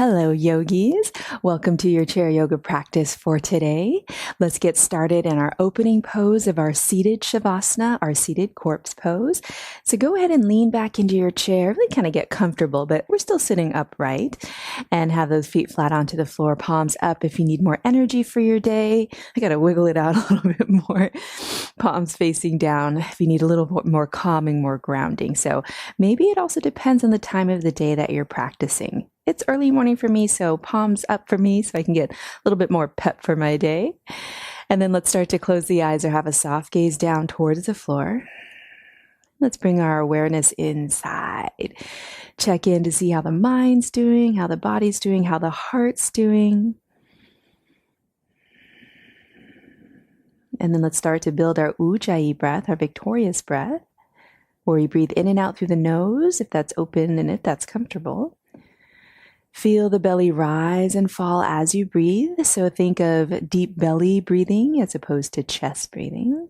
Hello, yogis. Welcome to your chair yoga practice for today. Let's get started in our opening pose of our seated Shavasana, our seated corpse pose. So go ahead and lean back into your chair, really kind of get comfortable, but we're still sitting upright, and have those feet flat onto the floor, palms up if you need more energy for your day. I got to wiggle it out a little bit more. Palms facing down if you need a little bit more calming, more grounding. So maybe it also depends on the time of the day that you're practicing. It's early morning for me, so palms up for me so I can get a little bit more pep for my day. And then let's start to close the eyes or have a soft gaze down towards the floor. Let's bring our awareness inside. Check in to see how the mind's doing, how the body's doing, how the heart's doing. And then let's start to build our Ujjayi breath, our victorious breath, where we breathe in and out through the nose, if that's open and if that's comfortable. Feel the belly rise and fall as you breathe. So think of deep belly breathing as opposed to chest breathing.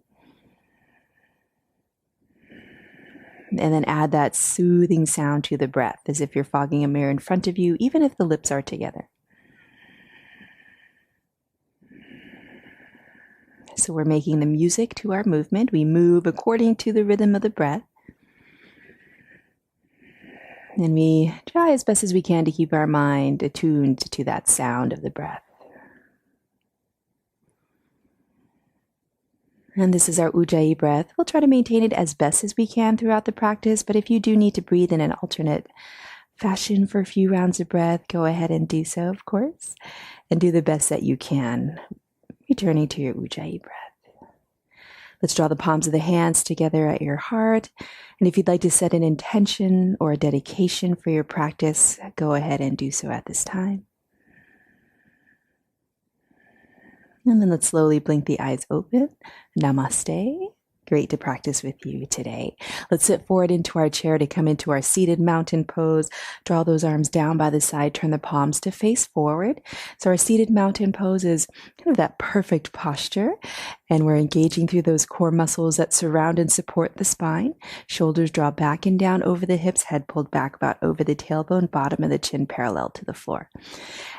And then add that soothing sound to the breath, as if you're fogging a mirror in front of you, even if the lips are together. So we're making the music to our movement. We move according to the rhythm of the breath. And we try as best as we can to keep our mind attuned to that sound of the breath. And this is our Ujjayi breath. We'll try to maintain it as best as we can throughout the practice, but if you do need to breathe in an alternate fashion for a few rounds of breath, go ahead and do so, of course, and do the best that you can, returning to your Ujjayi breath. Let's draw the palms of the hands together at your heart. And if you'd like to set an intention or a dedication for your practice, go ahead and do so at this time. And then let's slowly blink the eyes open. Namaste. Great to practice with you today. Let's sit forward into our chair to come into our seated mountain pose. Draw those arms down by the side, turn the palms to face forward. So our seated mountain pose is kind of that perfect posture, and we're engaging through those core muscles that surround and support the spine. Shoulders draw back and down over the hips, head pulled back about over the tailbone, bottom of the chin parallel to the floor.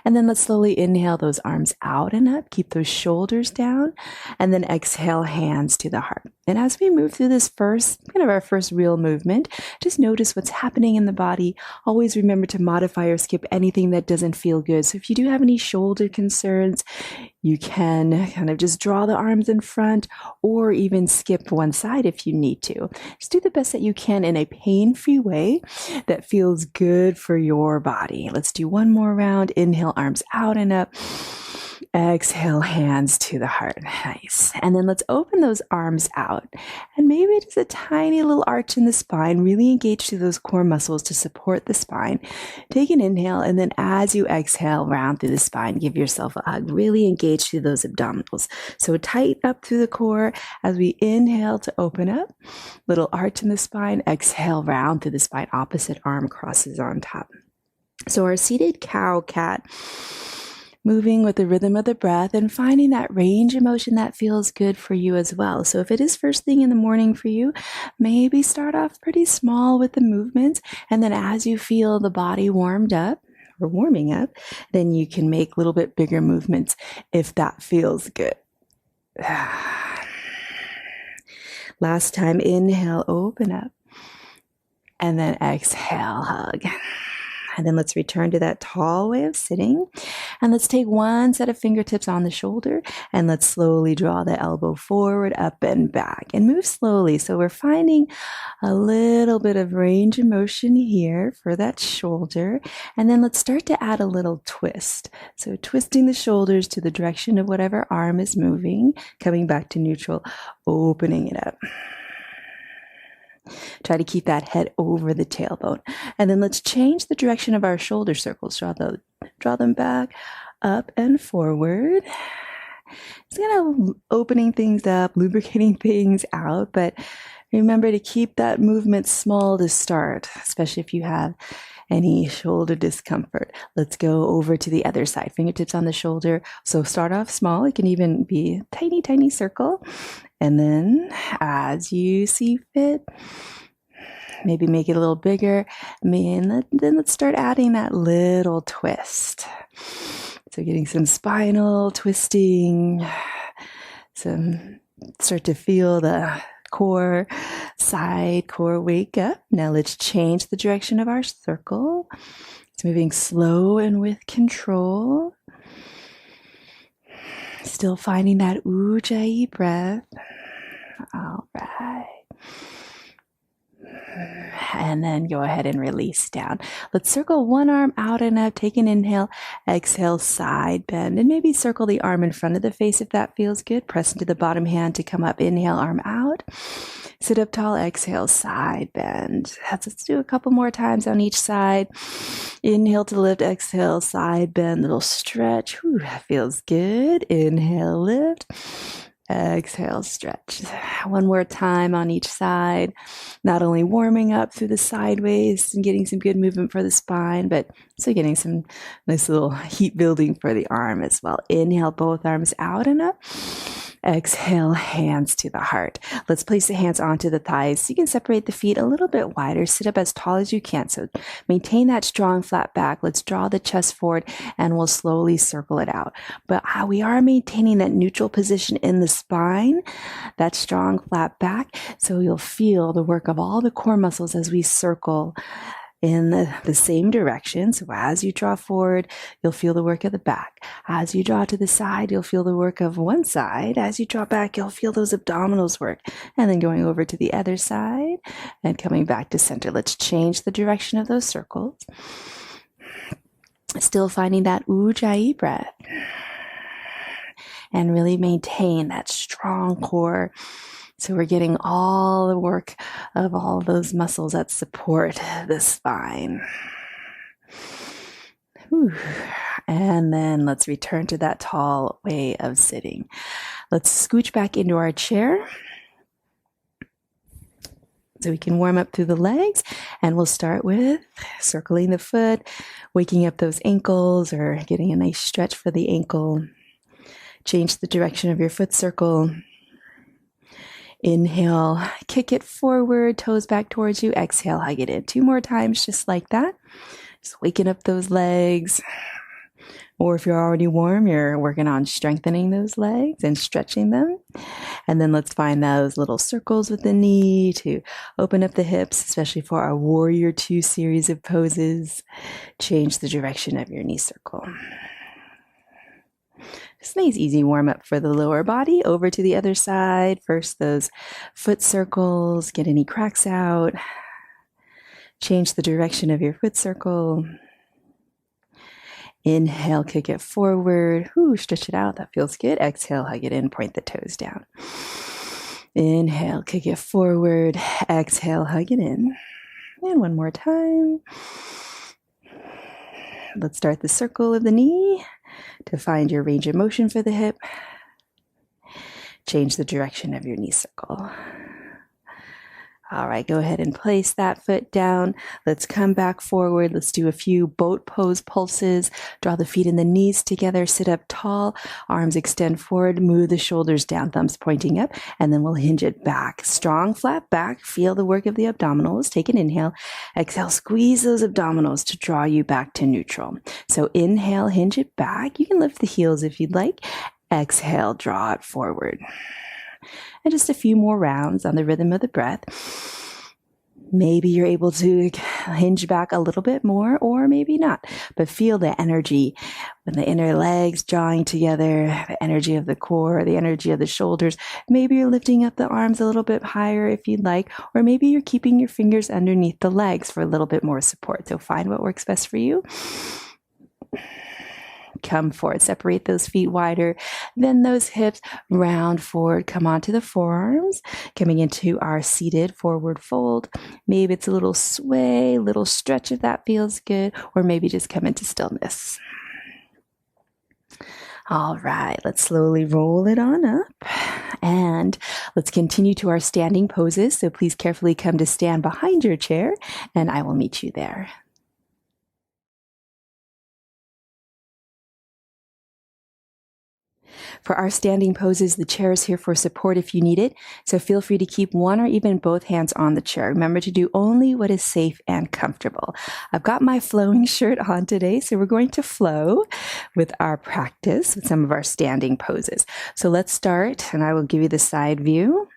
And then let's slowly inhale those arms out and up, keep those shoulders down, and then exhale, hands to the heart. And as we move through this our first real movement, just notice what's happening in the body. Always remember to modify or skip anything that doesn't feel good. So if you do have any shoulder concerns, you can kind of just draw the arms in front or even skip one side if you need to. Just do the best that you can in a pain-free way that feels good for your body. Let's do one more round. Inhale, arms out and up. Exhale, hands to the heart. Nice. And then let's open those arms out. And maybe just a tiny little arch in the spine. Really engage through those core muscles to support the spine. Take an inhale, and then as you exhale, round through the spine. Give yourself a hug. Really engage through those abdominals. So tighten up through the core as we inhale to open up. Little arch in the spine. Exhale, round through the spine. Opposite arm crosses on top. So our seated cow-cat, moving with the rhythm of the breath and finding that range of motion that feels good for you as well. So if it is first thing in the morning for you, maybe start off pretty small with the movements. And then as you feel the body warming up, then you can make a little bit bigger movements if that feels good. Last time, inhale, open up. And then exhale, hug. And then let's return to that tall way of sitting. And let's take one set of fingertips on the shoulder, and let's slowly draw the elbow forward, up and back, and move slowly. So we're finding a little bit of range of motion here for that shoulder. And then let's start to add a little twist. So twisting the shoulders to the direction of whatever arm is moving, coming back to neutral, opening it up. Try to keep that head over the tailbone. And then let's change the direction of our shoulder circles. Draw them back, up and forward. It's kind of opening things up, lubricating things out, but remember to keep that movement small to start, especially if you have any shoulder discomfort. Let's go over to the other side. Fingertips on the shoulder. So start off small. It can even be a tiny, tiny circle. And then as you see fit, Maybe make it a little bigger. Then let's start adding that little twist. So getting some spinal twisting, start to feel the core, side core wake up. Now let's change the direction of our circle. It's moving slow and with control. Still finding that Ujjayi breath. All right. And then go ahead and release down. Let's circle one arm out and up. Take an inhale. Exhale, side bend. And maybe circle the arm in front of the face if that feels good. Press into the bottom hand to come up. Inhale, arm out. Sit up tall. Exhale, side bend. Let's do a couple more times on each side. Inhale to lift. Exhale, side bend. Little stretch. Whew, that feels good. Inhale, lift. Exhale, stretch. One more time on each side. Not only warming up through the sideways and getting some good movement for the spine, but also getting some nice little heat building for the arm as well. Inhale, both arms out and up. Exhale, hands to the heart. Let's place the hands onto the thighs. You can separate the feet a little bit wider. Sit up as tall as you can. So maintain that strong flat back. Let's draw the chest forward and we'll slowly circle it out. But we are maintaining that neutral position in the spine, that strong flat back. So you'll feel the work of all the core muscles as we circle in the same direction. So as you draw forward, you'll feel the work of the back. As you draw to the side, you'll feel the work of one side. As you draw back, you'll feel those abdominals work. And then going over to the other side and coming back to center. Let's change the direction of those circles. Still finding that Ujjayi breath. And really maintain that strong core. So we're getting all the work of all those muscles that support the spine. Whew. And then let's return to that tall way of sitting. Let's scooch back into our chair. So we can warm up through the legs, and we'll start with circling the foot, waking up those ankles or getting a nice stretch for the ankle. Change the direction of your foot circle. Inhale, kick it forward, toes back towards you. Exhale, hug it in. 2 more times, just like that. Just waking up those legs. Or if you're already warm, you're working on strengthening those legs and stretching them. And then let's find those little circles with the knee to open up the hips, especially for our Warrior 2 series of poses. Change the direction of your knee circle. Just nice easy warm up for the lower body. Over to the other side. First those foot circles. Get any cracks out. Change the direction of your foot circle. Inhale, kick it forward. Ooh, stretch it out. That feels good. Exhale, hug it in. Point the toes down. Inhale, kick it forward. Exhale, hug it in. And one more time. Let's start the circle of the knee to find your range of motion for the hip. Change the direction of your knee circle. All right, go ahead and place that foot down. Let's come back forward. Let's do a few boat pose pulses. Draw the feet and the knees together. Sit up tall. Arms extend forward. Move the shoulders down, thumbs pointing up. And then we'll hinge it back. Strong, flat back. Feel the work of the abdominals. Take an inhale. Exhale, squeeze those abdominals to draw you back to neutral. So inhale, hinge it back. You can lift the heels if you'd like. Exhale, draw it forward. And just a few more rounds on the rhythm of the breath. Maybe you're able to hinge back a little bit more, or maybe not. But feel the energy when the inner legs drawing together, the energy of the core, the energy of the shoulders. Maybe you're lifting up the arms a little bit higher if you'd like, or maybe you're keeping your fingers underneath the legs for a little bit more support. So find what works best for you. Come forward, separate those feet wider, then those hips round forward, come onto the forearms, coming into our seated forward fold. Maybe it's a little sway, little stretch if that feels good, or maybe just come into stillness. All right, let's slowly roll it on up and let's continue to our standing poses. So please carefully come to stand behind your chair and I will meet you there. For our standing poses, the chair is here for support if you need it, so feel free to keep one or even both hands on the chair. Remember to do only what is safe and comfortable. I've got my flowing shirt on today, so we're going to flow with our practice with some of our standing poses. So let's start, and I will give you the side view.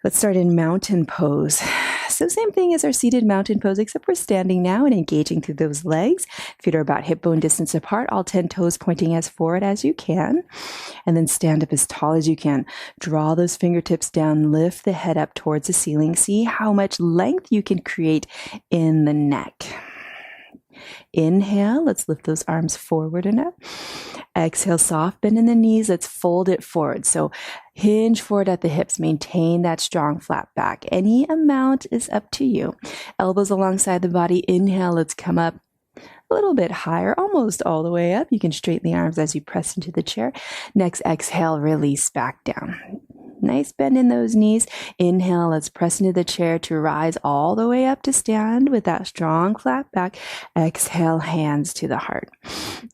Let's start in mountain pose. So same thing as our seated mountain pose, except we're standing now and engaging through those legs. Feet are about hip bone distance apart, all 10 toes pointing as forward as you can. And then stand up as tall as you can. Draw those fingertips down, lift the head up towards the ceiling. See how much length you can create in the neck. Inhale, let's lift those arms forward and up. Exhale, soft bend in the knees. Let's fold it forward. So hinge forward at the hips. Maintain that strong flat back. Any amount is up to you. Elbows alongside the body. Inhale, let's come up a little bit higher, almost all the way up. You can straighten the arms as you press into the chair. Next, exhale, release back down. Nice bend in those knees. Inhale, let's press into the chair to rise all the way up to stand with that strong flat back. Exhale, hands to the heart.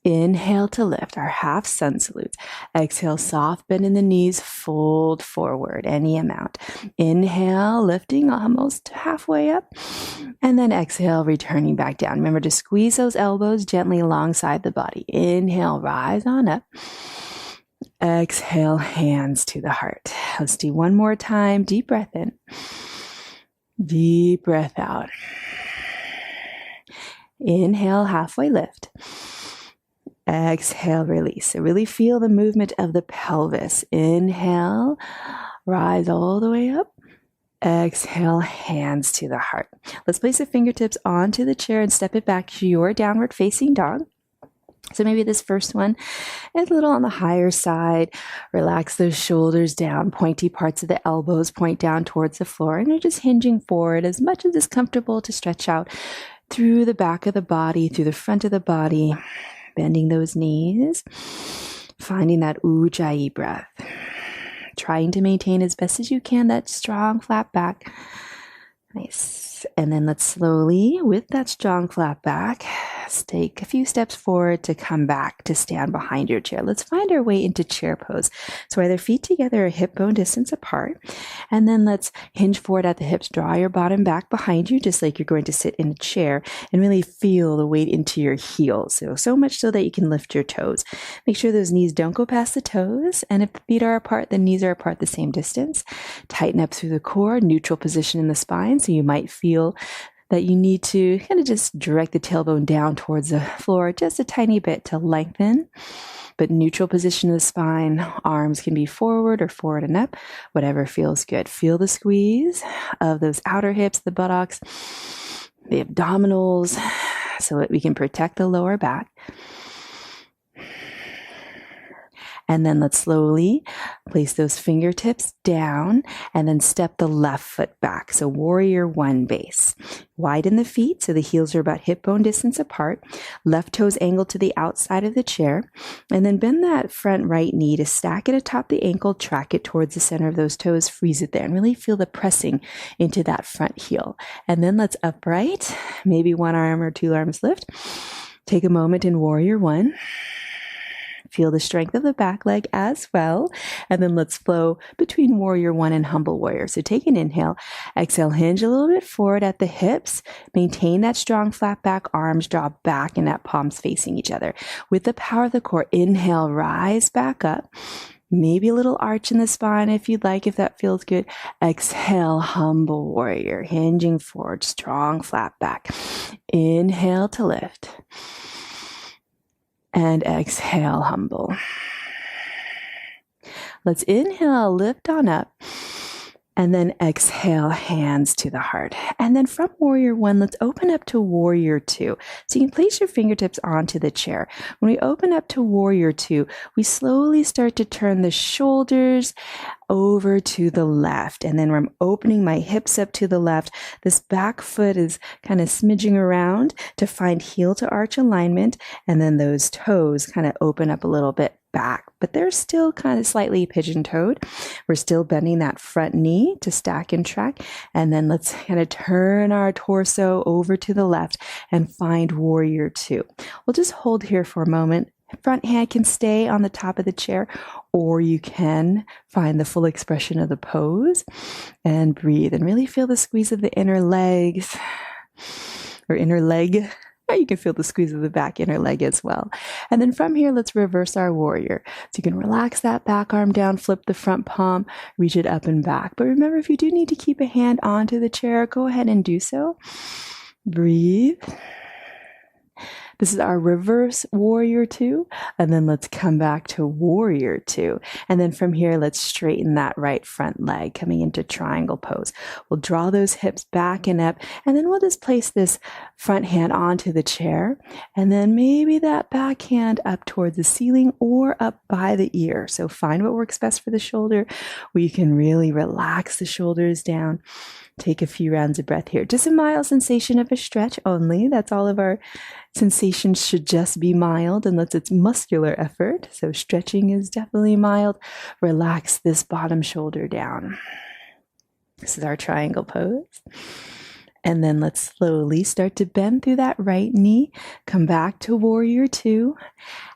Inhale to lift, our half sun salutes. Exhale, soft bend in the knees, fold forward, any amount. Inhale, lifting almost halfway up. And then exhale, returning back down. Remember to squeeze those elbows gently alongside the body. Inhale, rise on up. Exhale, hands to the heart. Let's do one more time. Deep breath in. Deep breath out. Inhale, halfway lift. Exhale, release. So really feel the movement of the pelvis. Inhale, rise all the way up. Exhale, hands to the heart. Let's place the fingertips onto the chair and step it back to your downward facing dog. So maybe this first one is a little on the higher side. Relax those shoulders down. Pointy parts of the elbows point down towards the floor. And you're just hinging forward as much as is comfortable to stretch out through the back of the body, through the front of the body. Bending those knees. Finding that Ujjayi breath. Trying to maintain as best as you can that strong flat back. Nice. And then let's slowly, with that strong flat back, take a few steps forward to come back to stand behind your chair. Let's find our way into chair pose. So either feet together or hip bone distance apart. And then let's hinge forward at the hips. Draw your bottom back behind you, just like you're going to sit in a chair, and really feel the weight into your heels. So much so that you can lift your toes. Make sure those knees don't go past the toes. And if the feet are apart, the knees are apart the same distance. Tighten up through the core, neutral position in the spine. So you might feel that you need to kind of just direct the tailbone down towards the floor just a tiny bit to lengthen. But neutral position of the spine, arms can be forward or forward and up, whatever feels good. Feel the squeeze of those outer hips, the buttocks, the abdominals, so that we can protect the lower back. And then let's slowly place those fingertips down and then step the left foot back. So warrior one base. Widen the feet so the heels are about hip bone distance apart. Left toes angled to the outside of the chair. And then bend that front right knee to stack it atop the ankle, track it towards the center of those toes, freeze it there, and really feel the pressing into that front heel. And then let's upright, maybe one arm or two arms lift. Take a moment in warrior one. Feel the strength of the back leg as well. And then let's flow between warrior one and humble warrior. So take an inhale. Exhale, hinge a little bit forward at the hips. Maintain that strong flat back. Arms draw back and that palms facing each other. With the power of the core, inhale, rise back up. Maybe a little arch in the spine if you'd like, if that feels good. Exhale, humble warrior. Hinging forward, strong flat back. Inhale to lift. And exhale, humble. Let's inhale, lift on up. And then exhale, hands to the heart. And then from warrior one, let's open up to warrior two. So you can place your fingertips onto the chair. When we open up to warrior two, we slowly start to turn the shoulders over to the left. And then when I'm opening my hips up to the left, this back foot is kind of smidging around to find heel to arch alignment. And then those toes kind of open up a little bit back, but they're still kind of slightly pigeon-toed. We're still bending that front knee to stack and track. And then let's kind of turn our torso over to the left and find warrior two. We'll just hold here for a moment. front hand can stay on the top of the chair, or you can find the full expression of the pose and breathe and really feel the squeeze of the inner legs or inner leg. Or you can feel the squeeze of the back inner leg as well. And then from here, let's reverse our warrior. So you can relax that back arm down, flip the front palm, reach it up and back. But remember, if you do need to keep a hand onto the chair, go ahead and do so. Breathe. This is our reverse warrior two. And then let's come back to warrior two. And then from here, let's straighten that right front leg coming into triangle pose. We'll draw those hips back and up. And then we'll just place this front hand onto the chair. And then maybe that back hand up towards the ceiling or up by the ear. So find what works best for the shoulder, where you can really relax the shoulders down. Take a few rounds of breath here. Just a mild sensation of a stretch only. That's all of our sensations should just be mild unless it's muscular effort. So stretching is definitely mild. Relax this bottom shoulder down. This is our triangle pose. And then let's slowly start to bend through that right knee. Come back to warrior two.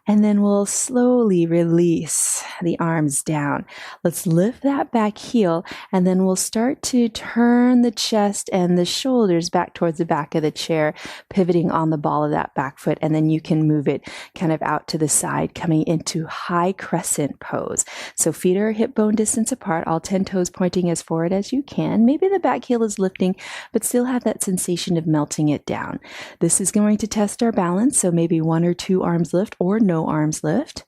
And then we'll slowly release the arms down. Let's lift that back heel, and then we'll start to turn the chest and the shoulders back towards the back of the chair, pivoting on the ball of that back foot. And then you can move it kind of out to the side, coming into high crescent pose. So feet are hip bone distance apart, all 10 toes pointing as forward as you can. Maybe the back heel is lifting, but still have that sensation of melting it down. This is going to test our balance. So maybe 1 or 2 arms lift or no arms lift.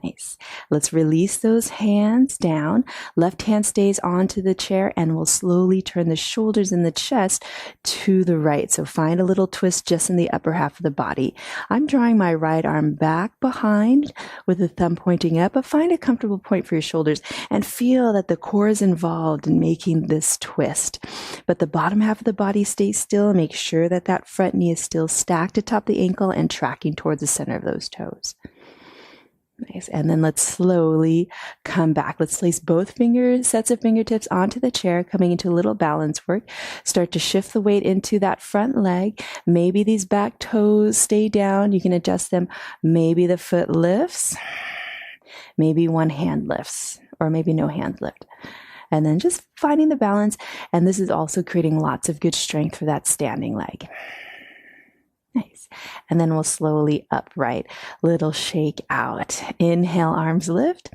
Nice. Let's release those hands down. Left hand stays onto the chair, and we'll slowly turn the shoulders and the chest to the right. So find a little twist just in the upper half of the body. I'm drawing my right arm back behind with the thumb pointing up, but find a comfortable point for your shoulders and feel that the core is involved in making this twist. But the bottom half of the body stays still. Make sure that that front knee is still stacked atop the ankle and tracking towards the center of those toes. Nice. And then let's slowly come back. Let's place both sets of fingertips onto the chair, coming into a little balance work. Start to shift the weight into that front leg. Maybe these back toes stay down. You can adjust them. Maybe the foot lifts. Maybe one hand lifts, or maybe no hand lift. And then just finding the balance. And this is also creating lots of good strength for that standing leg. Nice. And then we'll slowly upright, little shake out. Inhale, arms lift.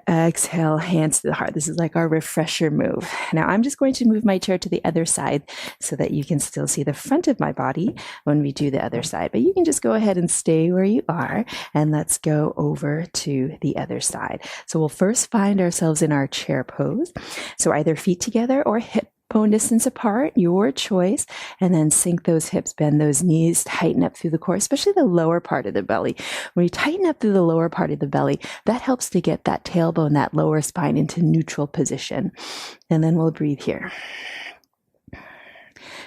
Exhale, hands to the heart. This is like our refresher move. Now I'm just going to move my chair to the other side so that you can still see the front of my body when we do the other side. But you can just go ahead and stay where you are, and let's go over to the other side. So we'll first find ourselves in our chair pose. So either feet together or hip bone distance apart, your choice, and then sink those hips, bend those knees, tighten up through the core, especially the lower part of the belly. When you tighten up through the lower part of the belly, that helps to get that tailbone, that lower spine into neutral position. And then we'll breathe here.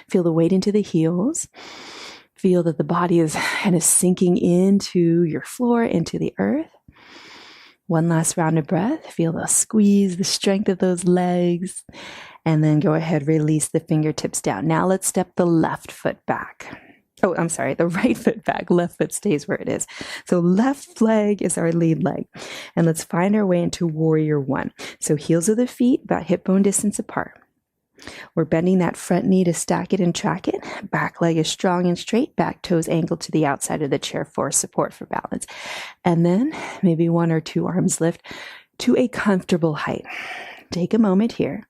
Feel the weight into the heels. Feel that the body is kind of sinking into your floor, into the earth. One last round of breath. Feel the squeeze, the strength of those legs. And then go ahead, release the fingertips down. Now let's step the left foot back. Oh, I'm sorry, the right foot back. Left foot stays where it is. So left leg is our lead leg. And let's find our way into warrior one. So heels of the feet, about hip bone distance apart. We're bending that front knee to stack it and track it. Back leg is strong and straight. Back toes angled to the outside of the chair for support, for balance. And then maybe 1 or 2 arms lift to a comfortable height. Take a moment here.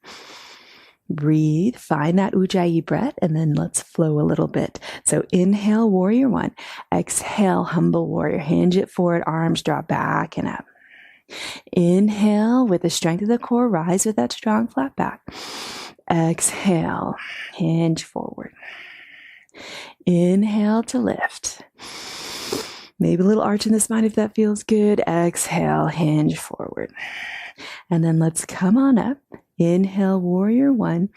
Breathe, find that Ujjayi breath, and then let's flow a little bit. So inhale, warrior one. Exhale, humble warrior. Hinge it forward, arms draw back and up. Inhale, with the strength of the core, rise with that strong flat back. Exhale, hinge forward. Inhale to lift. Maybe a little arch in the spine if that feels good. Exhale, hinge forward. And then let's come on up. Inhale, warrior one.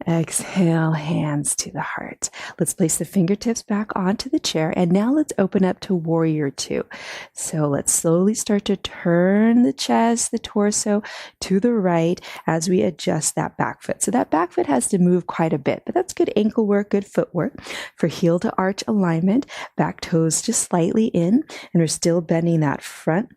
Exhale, hands to the heart. Let's place the fingertips back onto the chair. And now let's open up to warrior two. So let's slowly start to turn the chest, the torso to the right as we adjust that back foot. So that back foot has to move quite a bit, but that's good ankle work, good footwork for heel to arch alignment. Back toes just slightly in, and we're still bending that front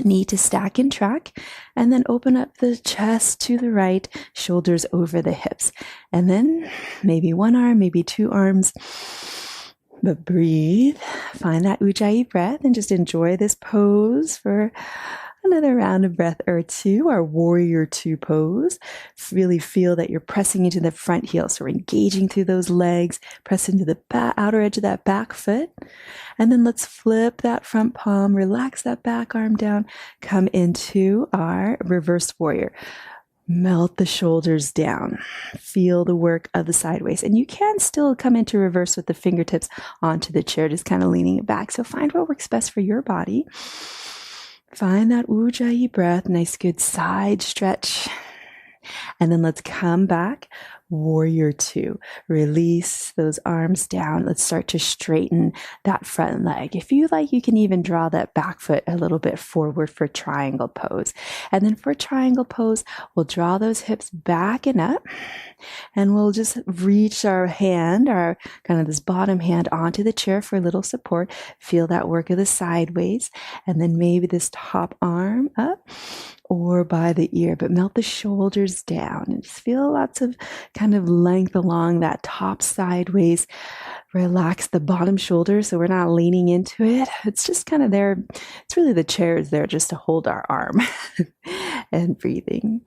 knee to stack and track, and then open up the chest to the right, shoulders over the hips. And then maybe one arm, maybe two arms, but breathe. Find that Ujjayi breath and just enjoy this pose for another round of breath or two, our warrior two pose. Really feel that you're pressing into the front heel. So we're engaging through those legs, press into the outer edge of that back foot. And then let's flip that front palm, relax that back arm down, come into our reverse warrior. Melt the shoulders down. Feel the work of the sideways. And you can still come into reverse with the fingertips onto the chair, just kind of leaning it back. So find what works best for your body. Find that Ujjayi breath, nice good side stretch. And then let's come back, warrior two. Release those arms down. Let's start to straighten that front leg. If you like, you can even draw that back foot a little bit forward for triangle pose. And then for triangle pose, we'll draw those hips back and up. And we'll just reach our hand, our kind of this bottom hand onto the chair for a little support. Feel that work of the sideways. And then maybe this top arm up or by the ear, but melt the shoulders down and just feel lots of kind of length along that top sideways. Relax the bottom shoulder so we're not leaning into it. It's just kind of there. It's really the chair is there just to hold our arm and breathing.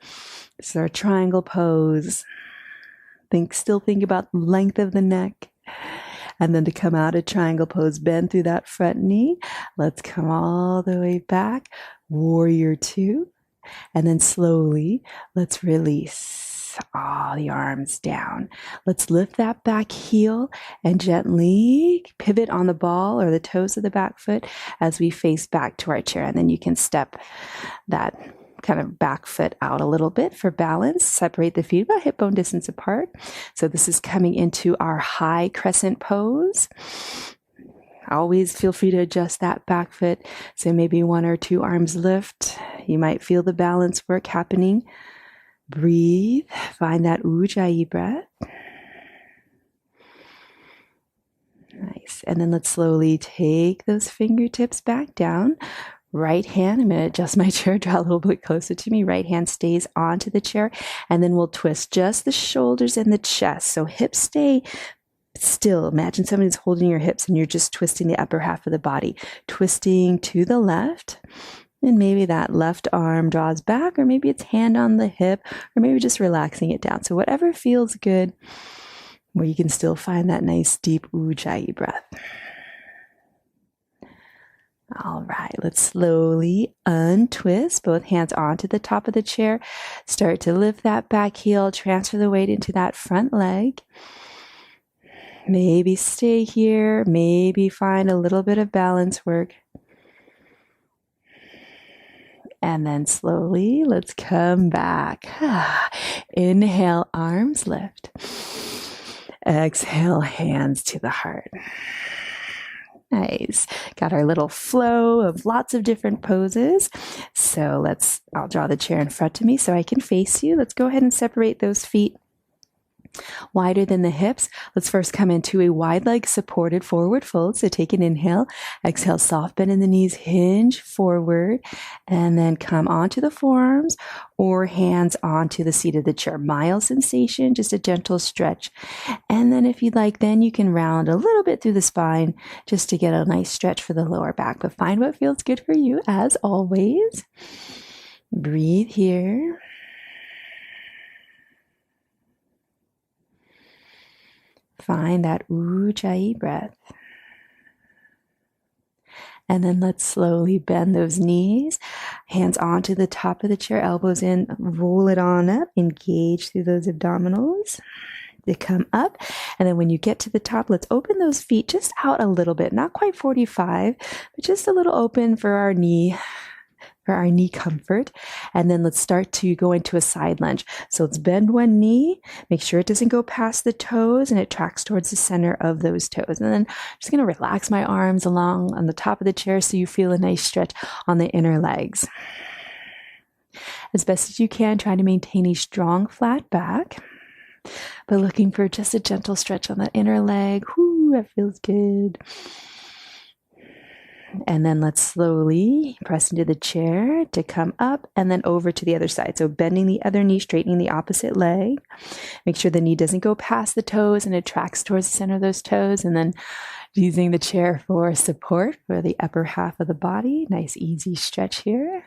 So our triangle pose. Still think about the length of the neck. And then to come out of triangle pose, bend through that front knee. Let's come all the way back. Warrior two. And then slowly, let's release all the arms down. Let's lift that back heel and gently pivot on the ball or the toes of the back foot as we face back to our chair. And then you can step that kind of back foot out a little bit for balance. Separate the feet about hip bone distance apart. So this is coming into our high crescent pose. Always feel free to adjust that back foot. So maybe one or two arms lift. You might feel the balance work happening. Breathe. Find that Ujjayi breath. Nice. And then let's slowly take those fingertips back down. Right hand, I'm going to adjust my chair, draw a little bit closer to me. Right hand stays onto the chair. And then we'll twist just the shoulders and the chest. So hips stay still. Imagine somebody's holding your hips and you're just twisting the upper half of the body. Twisting to the left. And maybe that left arm draws back, or maybe it's hand on the hip, or maybe just relaxing it down. So whatever feels good, where you can still find that nice deep Ujjayi breath. All right, let's slowly untwist both hands onto the top of the chair. Start to lift that back heel, transfer the weight into that front leg. Maybe stay here, maybe find a little bit of balance work. And then slowly, let's come back. Inhale, arms lift. Exhale, hands to the heart. Nice. Got our little flow of lots of different poses. So I'll draw the chair in front of me so I can face you. Let's go ahead and separate those feet wider than the hips. Let's first come into a wide leg supported forward fold. So take an inhale, exhale, soft bend in the knees, hinge forward, and then come onto the forearms or hands onto the seat of the chair. Mild sensation, just a gentle stretch. And then if you'd like, then you can round a little bit through the spine just to get a nice stretch for the lower back. But find what feels good for you as always. Breathe here. Find that Ujjayi breath. And then let's slowly bend those knees, hands onto the top of the chair, elbows in, roll it on up, engage through those abdominals. They come up. And then when you get to the top, let's open those feet just out a little bit, not quite 45, but just a little open for our knee for our knee comfort. And then let's start to go into a side lunge. So let's bend one knee, make sure it doesn't go past the toes and it tracks towards the center of those toes. And then I'm just going to relax my arms along on the top of the chair so you feel a nice stretch on the inner legs. As best as you can, try to maintain a strong flat back, but looking for just a gentle stretch on that inner leg. Whoo, that feels good. And then let's slowly press into the chair to come up and then over to the other side. So bending the other knee, straightening the opposite leg. Make sure the knee doesn't go past the toes and it tracks towards the center of those toes. And then using the chair for support for the upper half of the body. Nice, easy stretch here.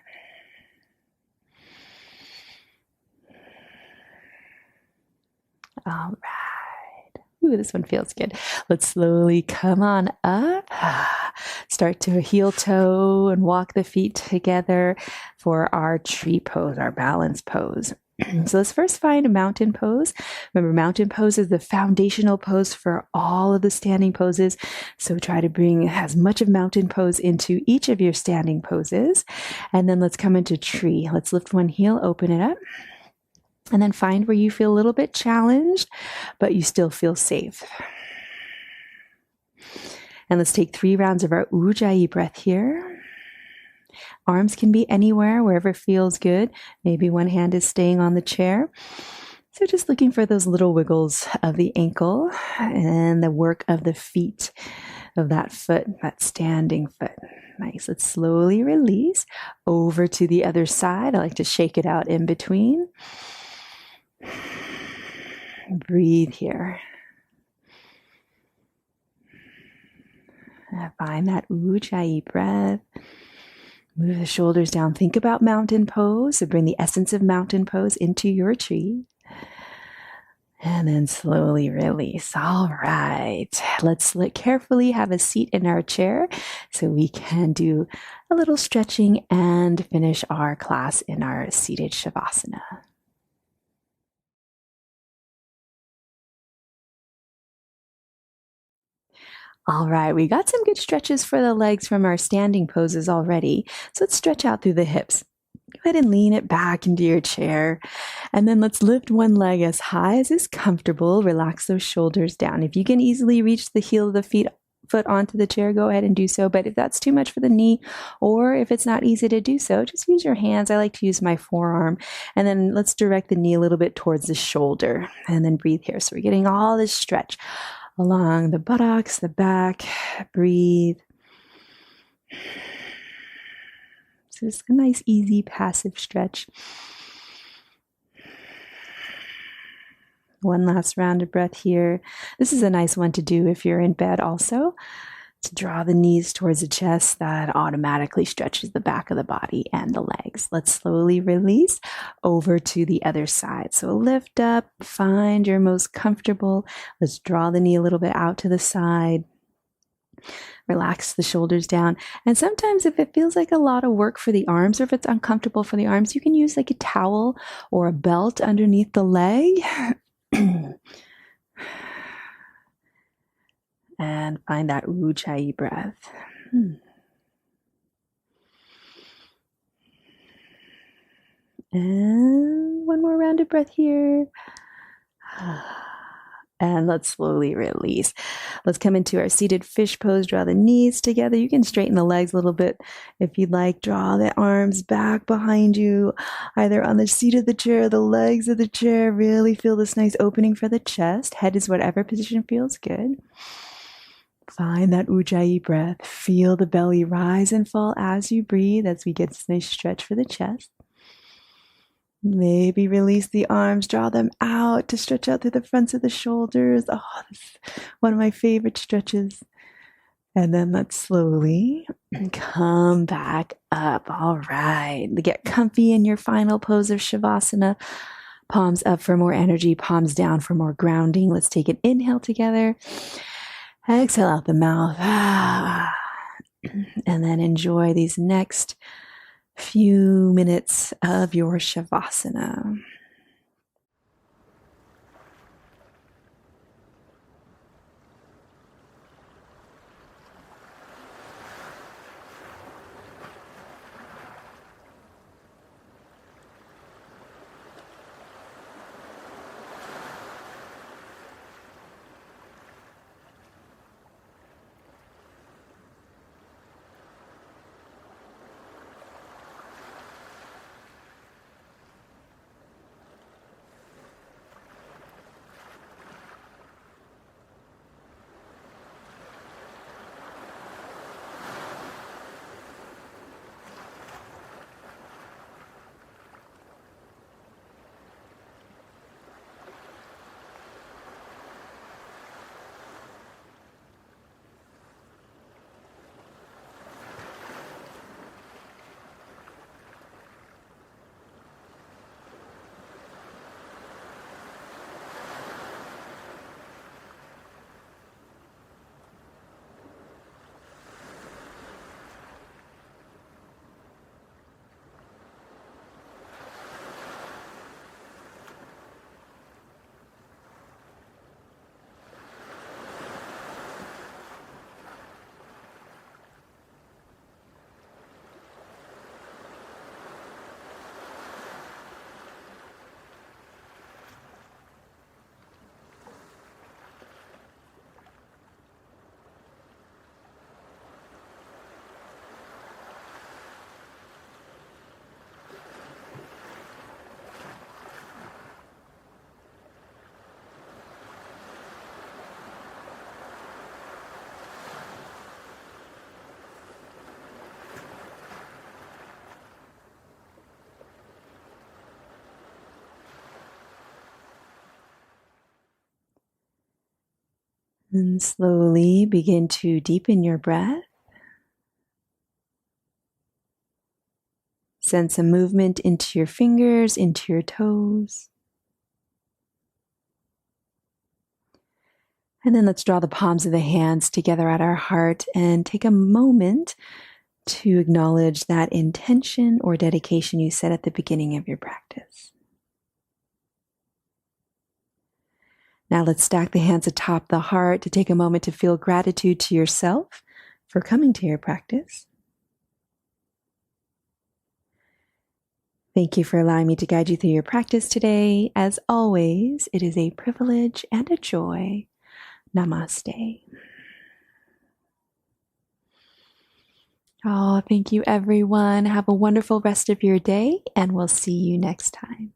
All right. Ooh, this one feels good. Let's slowly come on up. Start to a heel toe and walk the feet together for our tree pose, our balance pose. So let's first find a mountain pose. Remember, mountain pose is the foundational pose for all of the standing poses. So try to bring as much of mountain pose into each of your standing poses. And then let's come into tree. Let's lift one heel, open it up. And then find where you feel a little bit challenged, but you still feel safe. And let's take 3 rounds of our Ujjayi breath here. Arms can be anywhere, wherever feels good. Maybe one hand is staying on the chair. So just looking for those little wiggles of the ankle and the work of the feet, of that foot, that standing foot. Nice. Let's slowly release over to the other side. I like to shake it out in between. Breathe here. Find that Ujjayi breath. Move the shoulders down. Think about mountain pose. So bring the essence of mountain pose into your tree. And then slowly release. All right. Let's carefully have a seat in our chair so we can do a little stretching and finish our class in our seated Shavasana. All right, we got some good stretches for the legs from our standing poses already. So let's stretch out through the hips. Go ahead and lean it back into your chair. And then let's lift one leg as high as is comfortable. Relax those shoulders down. If you can easily reach the heel of the foot onto the chair, go ahead and do so. But if that's too much for the knee, or if it's not easy to do so, just use your hands. I like to use my forearm. And then let's direct the knee a little bit towards the shoulder. And then breathe here. So we're getting all this stretch along the buttocks, the back. Breathe. So just a nice, easy, passive stretch. One last round of breath here. This is a nice one to do if you're in bed also. To draw the knees towards the chest, that automatically stretches the back of the body and the legs. Let's slowly release over to the other side. So lift up, find your most comfortable. Let's draw the knee a little bit out to the side. Relax the shoulders down. And sometimes if it feels like a lot of work for the arms, or if it's uncomfortable for the arms, you can use like a towel or a belt underneath the leg. And find that Ujjayi breath. And one more round of breath here. And let's slowly release. Let's come into our seated fish pose. Draw the knees together. You can straighten the legs a little bit if you'd like. Draw the arms back behind you, either on the seat of the chair, the legs of the chair. Really feel this nice opening for the chest. Head is whatever position feels good. Find that Ujjayi breath. Feel the belly rise and fall as you breathe, as we get this nice stretch for the chest. Maybe release the arms, draw them out to stretch out through the fronts of the shoulders. Oh, this is one of my favorite stretches. And then let's slowly come back up. All right. Get comfy in your final pose of Shavasana. Palms up for more energy, palms down for more grounding. Let's take an inhale together. Exhale out the mouth. And then enjoy these next few minutes of your Shavasana. And slowly begin to deepen your breath. Send some movement into your fingers, into your toes. And then let's draw the palms of the hands together at our heart and take a moment to acknowledge that intention or dedication you set at the beginning of your practice. Now let's stack the hands atop the heart to take a moment to feel gratitude to yourself for coming to your practice. Thank you for allowing me to guide you through your practice today. As always, it is a privilege and a joy. Namaste. Oh, thank you, everyone. Have a wonderful rest of your day, and we'll see you next time.